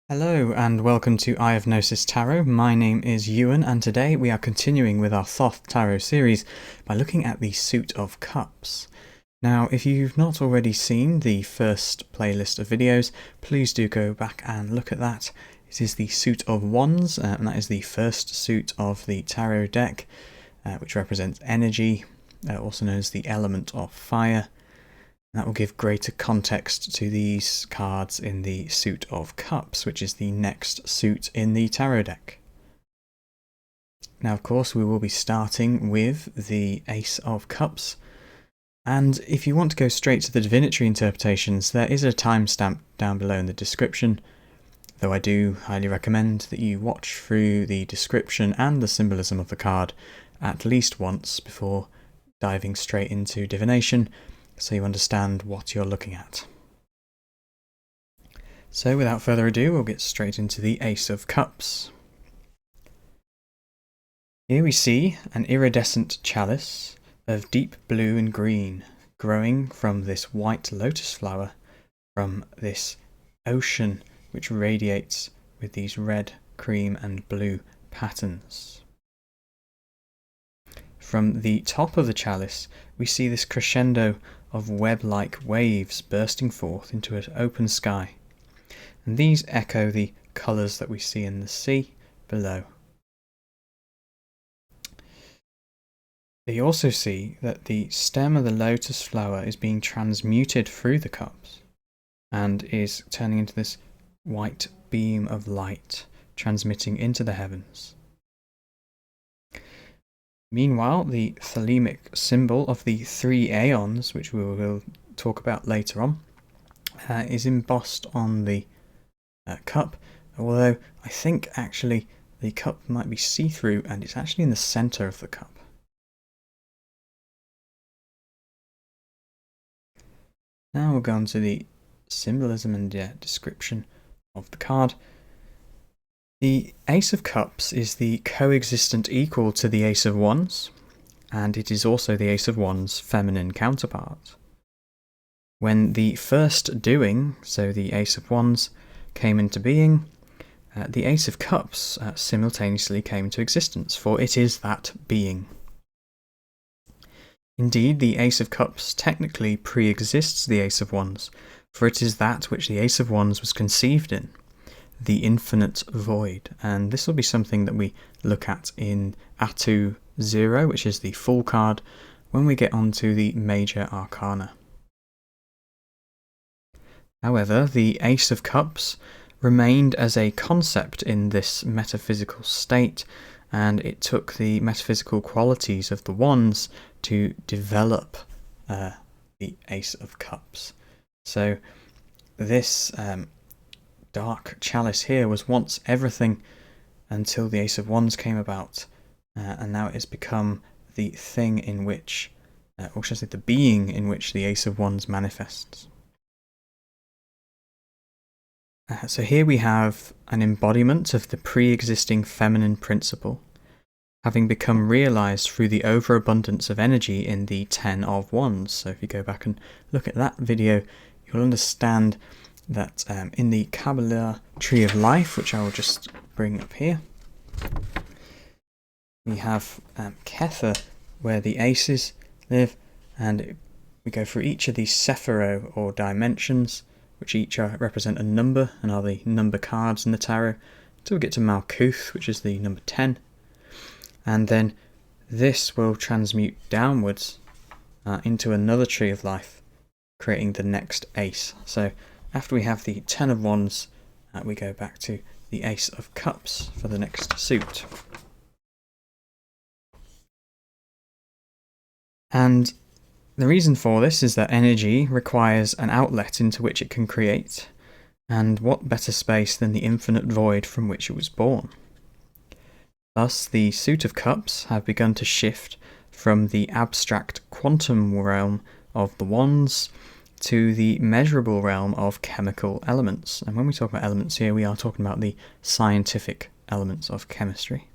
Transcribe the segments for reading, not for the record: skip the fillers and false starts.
Hello and welcome to Eye of Gnosis Tarot. My name is Ewan and today we are continuing with our Thoth Tarot series by looking at the Suit of Cups. Now, if you've not already seen the first playlist of videos, please do go back and look at that. It is the Suit of Wands, and that is the first suit of the tarot deck, which represents energy, also known as the element of fire. That will give greater context to these cards in the Suit of Cups, which is the next suit in the tarot deck. Now, of course, we will be starting with the Ace of Cups. And if you want to go straight to the Divinatory Interpretations, there is a timestamp down below in the description, though I do highly recommend that you watch through the description and the symbolism of the card at least once before diving straight into divination, so you understand what you're looking at. So without further ado, we'll get straight into the Ace of Cups. Here we see an iridescent chalice of deep blue and green growing from this white lotus flower from this ocean which radiates with these red, cream and blue patterns. From the top of the chalice we see this crescendo of web-like waves bursting forth into an open sky, and these echo the colours that we see in the sea below. You also see that the stem of the lotus flower is being transmuted through the cups and is turning into this white beam of light transmitting into the heavens. Meanwhile, the thelemic symbol of the three aeons, which we will talk about later on, is embossed on the cup, although I think actually the cup might be see-through and it's actually in the centre of the cup. Now we'll go on to the symbolism and description of the card. The Ace of Cups is the coexistent equal to the Ace of Wands, and it is also the Ace of Wands' feminine counterpart. When the first doing, so the Ace of Wands, came into being, the Ace of Cups simultaneously came into existence, for it is that being. Indeed, the Ace of Cups technically pre-exists the Ace of Wands, for it is that which the Ace of Wands was conceived in, the infinite void, and this will be something that we look at in Atu 0, which is the full card, when we get onto the Major Arcana. However, the Ace of Cups remained as a concept in this metaphysical state, and it took the metaphysical qualities of the wands to develop the Ace of Cups. So this dark chalice here was once everything until the Ace of Wands came about, and now it has become the thing in which, or should I say the being in which the Ace of Wands manifests. So here we have an embodiment of the pre-existing feminine principle, having become realised through the overabundance of energy in the 10 of Wands. So if you go back and look at that video, you'll understand that in the Kabbalah Tree of Life, which I will just bring up here, we have Kether, where the aces live, and we go through each of these Sephiro, or dimensions, which each represent a number and are the number cards in the tarot, until we get to Malkuth, which is the number 10, and then this will transmute downwards into another Tree of Life, creating the next ace. So after we have the 10 of Wands, we go back to the Ace of Cups for the next suit. And the reason for this is that energy requires an outlet into which it can create, and what better space than the infinite void from which it was born? Thus, the Suit of Cups have begun to shift from the abstract quantum realm of the Wands to the measurable realm of chemical elements. And when we talk about elements here, we are talking about the scientific elements of chemistry.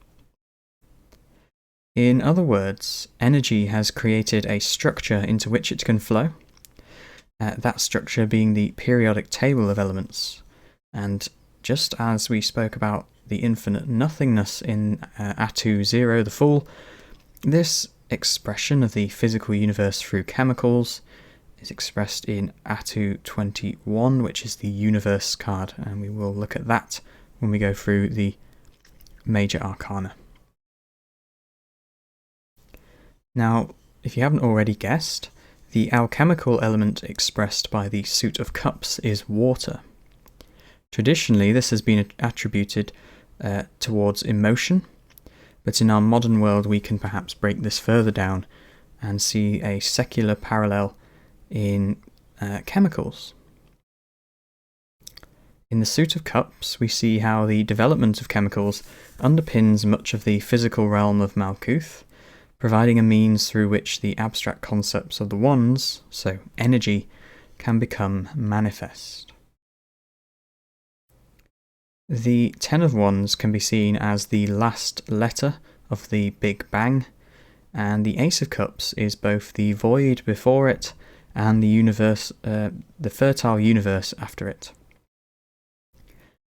In other words, energy has created a structure into which it can flow, that structure being the periodic table of elements, and just as we spoke about the infinite nothingness in Atu 0, the Fool, this expression of the physical universe through chemicals is expressed in Atu 21, which is the Universe card, and we will look at that when we go through the Major Arcana. Now, if you haven't already guessed, the alchemical element expressed by the Suit of Cups is water. Traditionally, this has been attributed towards emotion, but in our modern world we can perhaps break this further down and see a secular parallel in chemicals. In the Suit of Cups, we see how the development of chemicals underpins much of the physical realm of Malkuth, providing a means through which the abstract concepts of the wands, so energy, can become manifest. The Ten of Wands can be seen as the last letter of the Big Bang, and the Ace of Cups is both the void before it and the universe, the fertile universe after it.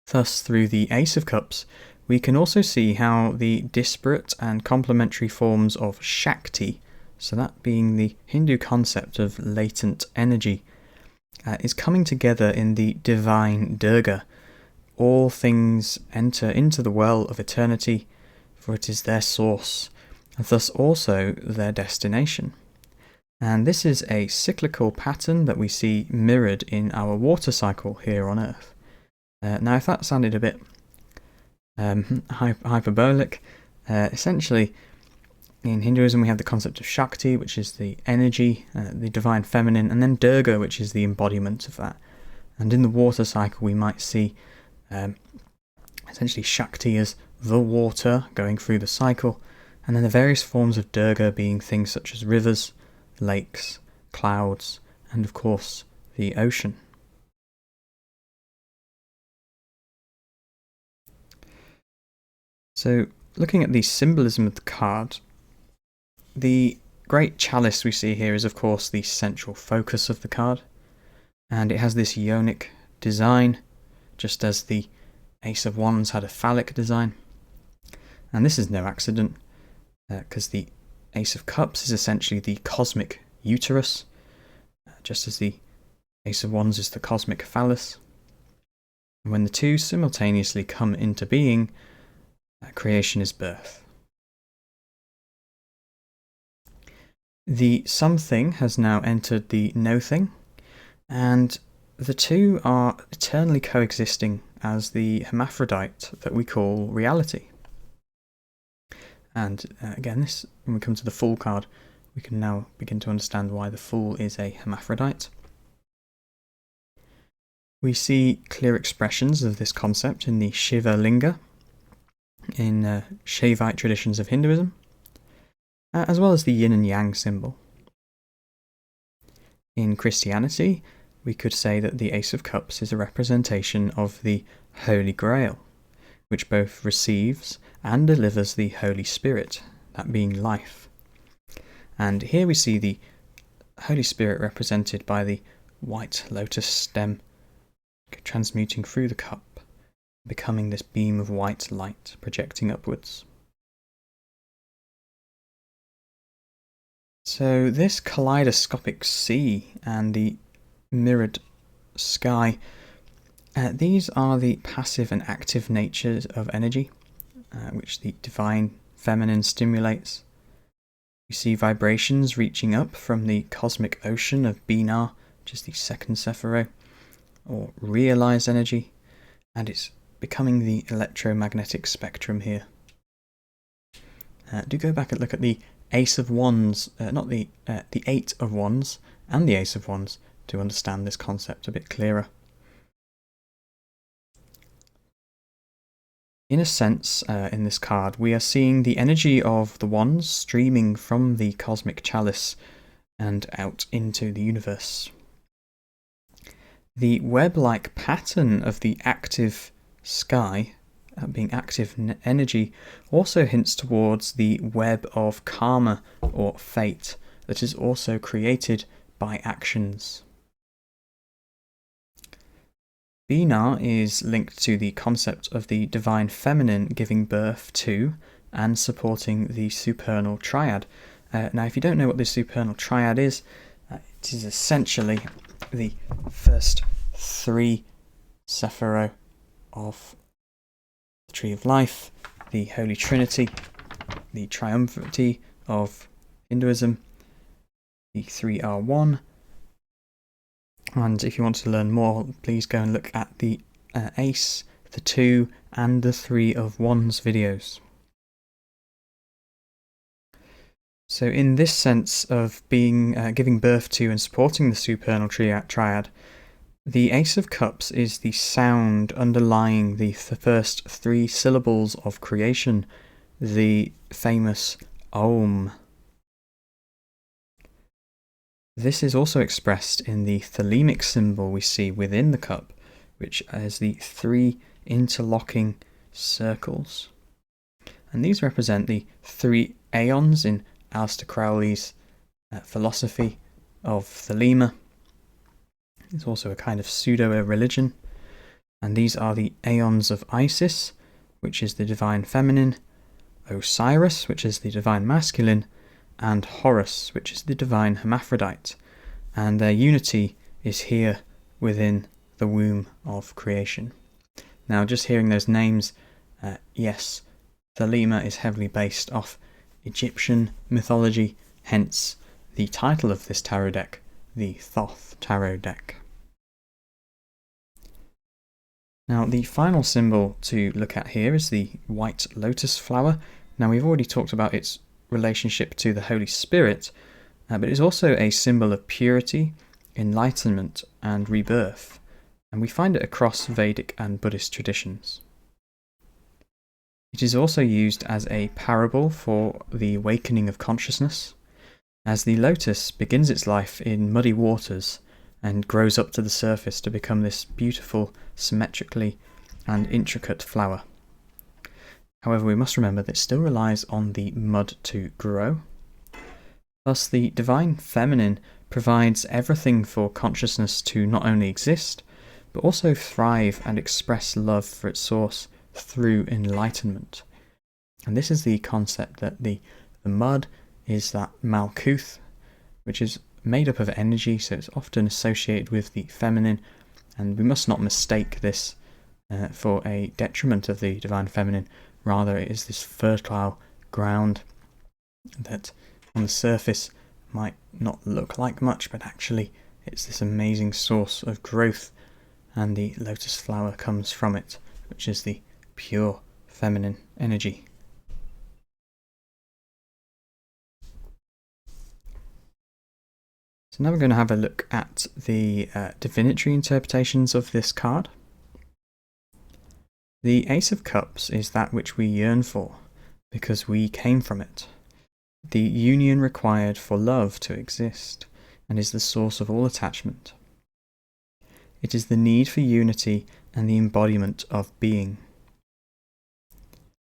Thus, through the Ace of Cups, we can also see how the disparate and complementary forms of Shakti, so that being the Hindu concept of latent energy, is coming together in the divine Durga. All things enter into the well of eternity, for it is their source, and thus also their destination. And this is a cyclical pattern that we see mirrored in our water cycle here on Earth. Now, if that sounded a bit hyperbolic, essentially in Hinduism we have the concept of Shakti, which is the energy, the divine feminine, and then Durga, which is the embodiment of that. And in the water cycle we might see essentially Shakti as the water going through the cycle, and then the various forms of Durga being things such as rivers, lakes, clouds, and of course the ocean. So, looking at the symbolism of the card, the great chalice we see here is of course the central focus of the card, and it has this yonic design, just as the Ace of Wands had a phallic design. And this is no accident, because the Ace of Cups is essentially the cosmic uterus, just as the Ace of Wands is the cosmic phallus. And when the two simultaneously come into being, creation is birth. The something has now entered the no-thing, and the two are eternally coexisting as the hermaphrodite that we call reality. And again, this, when we come to the Fool card, we can now begin to understand why the Fool is a hermaphrodite. We see clear expressions of this concept in the Shiva Linga, in Shaivite traditions of Hinduism, as well as the yin and yang symbol. In Christianity, we could say that the Ace of Cups is a representation of the Holy Grail, which both receives and delivers the Holy Spirit, that being life. And here we see the Holy Spirit represented by the white lotus stem transmuting through the cup, becoming this beam of white light projecting upwards. So this kaleidoscopic sea and the mirrored sky, these are the passive and active natures of energy, which the divine feminine stimulates. We see vibrations reaching up from the cosmic ocean of Binah, which is the second Sephiro, or realized energy, and it's becoming the electromagnetic spectrum here. Do go back and look at the Ace of Wands, the Eight of Wands and the Ace of Wands to understand this concept a bit clearer. In a sense, in this card, we are seeing the energy of the wands streaming from the cosmic chalice and out into the universe. The web-like pattern of the active sky, being active energy, also hints towards the web of karma or fate that is also created by actions. Binah is linked to the concept of the divine feminine giving birth to and supporting the supernal triad. Now, if you don't know what the supernal triad is, it is essentially the first 3 Sephiroth of the Tree of Life, the Holy Trinity, the Triumvirate of Hinduism, the 3 are 1. And if you want to learn more, please go and look at the Ace, the 2, and the 3 of Wands videos. So in this sense of being giving birth to and supporting the supernal triad, the Ace of Cups is the sound underlying the first 3 syllables of creation, the famous Om. This is also expressed in the thelemic symbol we see within the cup, which is the 3 interlocking circles. And these represent the 3 aeons in Aleister Crowley's philosophy of thelema. It's also a kind of pseudo-religion. And these are the aeons of Isis, which is the divine feminine, Osiris, which is the divine masculine, and Horus, which is the divine hermaphrodite, and their unity is here within the womb of creation. Now, just hearing those names, yes, thelema is heavily based off Egyptian mythology, hence the title of this tarot deck, the Thoth Tarot deck. Now, the final symbol to look at here is the white lotus flower. Now, we've already talked about its relationship to the Holy Spirit, but it's also a symbol of purity, enlightenment, and rebirth, and we find it across Vedic and Buddhist traditions. It is also used as a parable for the awakening of consciousness, as the lotus begins its life in muddy waters and grows up to the surface to become this beautiful, symmetrically and intricate flower. However, we must remember that it still relies on the mud to grow. Thus, the divine feminine provides everything for consciousness to not only exist, but also thrive and express love for its source through enlightenment. And this is the concept that the mud is that Malkuth, which is made up of energy, so it's often associated with the feminine, and we must not mistake this for a detriment of the divine feminine. Rather, it is this fertile ground that on the surface might not look like much, but actually it's this amazing source of growth, and the lotus flower comes from it, which is the pure feminine energy. So now we're going to have a look at the divinatory interpretations of this card. The Ace of Cups is that which we yearn for, because we came from it. The union required for love to exist, and is the source of all attachment. It is the need for unity and the embodiment of being.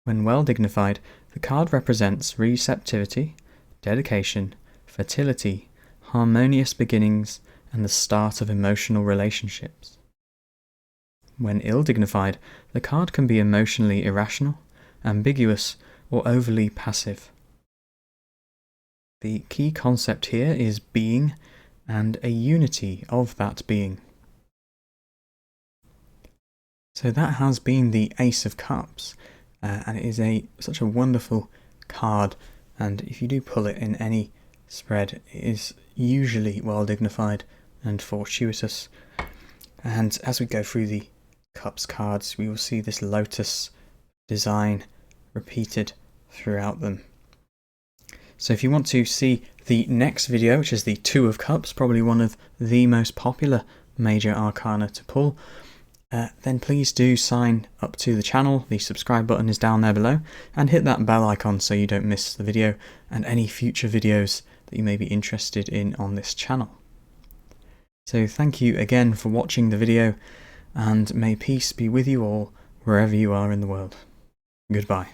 When well dignified, the card represents receptivity, dedication, fertility, harmonious beginnings, and the start of emotional relationships. When ill-dignified, the card can be emotionally irrational, ambiguous, or overly passive. The key concept here is being, and a unity of that being. So that has been the Ace of Cups, and it is such a wonderful card, and if you do pull it in any spread, it is usually well dignified and fortuitous. And as we go through the Cups cards, we will see this lotus design repeated throughout them. So if you want to see the next video, which is the Two of Cups, probably one of the most popular major arcana to pull, then please do sign up to the channel. The subscribe button is down there below, and hit that bell icon so you don't miss the video and any future videos that you may be interested in on this channel. So thank you again for watching the video, and may peace be with you all wherever you are in the world. Goodbye.